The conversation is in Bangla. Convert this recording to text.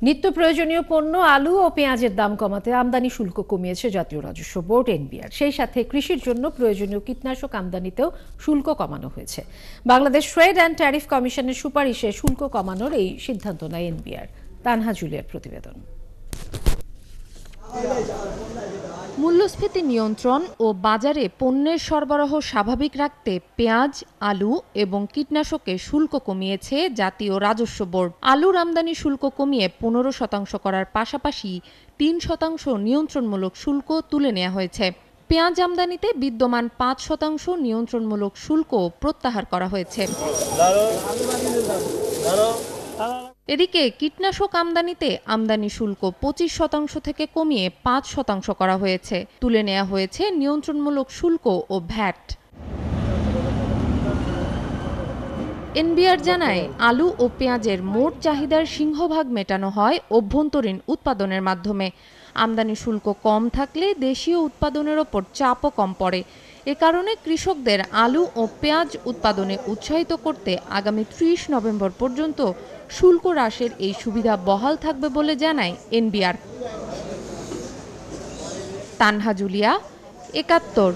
নিত্য প্রয়োজনীয় পণ্য আলু ও পেঁয়াজের দাম কমাতে আমদানি শুল্ক কমিয়েছে জাতীয় রাজস্ব বোর্ড এনবিআর। সেই সাথে কৃষির জন্য প্রয়োজনীয় কীটনাশক আমদানিতেও শুল্ক কমানো হয়েছে। বাংলাদেশ ট্রেড অ্যান্ড ট্যারিফ কমিশনের সুপারিশে শুল্ক কমানোর এই সিদ্ধান্ত নেয় এনবিআর। তানহা জুলিয়ার প্রতিবেদন। মূল্যস্ফীতি নিয়ন্ত্রণ ও বাজারে পণ্যের সরবরাহ স্বাভাবিক রাখতে পেঁয়াজ, আলু এবং কীটনাশকে শুল্ক কমিয়েছে জাতীয় রাজস্ব বোর্ড। আলুর আমদানি শুল্ক কমিয়ে 15% করার পাশাপাশি 3% নিয়ন্ত্রণমূলক শুল্ক তুলে নেওয়া হয়েছে। পেঁয়াজ আমদানিতে বিদ্যমান 5% নিয়ন্ত্রণমূলক শুল্ক প্রত্যাহার করা হয়েছে। এদিকে কীটনাশক আমদানিতে আমদানি শুল্ক 25% থেকে কমিয়ে 5% করা হয়েছে। তুলে নেওয়া হয়েছে নিয়ন্ত্রণমূলক শুল্ক ও ভ্যাট। এনবিআর জানায়, আলু ও পেঁয়াজের মোট চাহিদার সিংহভাগ মেটানো হয় অভ্যন্তরীণ উৎপাদনের মাধ্যমে। আমদানি শুল্ক কম থাকলে দেশীয় উৎপাদনের ওপর চাপও কম পড়ে। এ কারণে কৃষকদের আলু ও পেঁয়াজ উৎপাদনে উৎসাহিত করতে আগামী 30 নভেম্বর পর্যন্ত শুল্ক হ্রাসের এই সুবিধা বহাল থাকবে বলে জানায় এনবিআর। তানহা জুলিয়া, ৭১।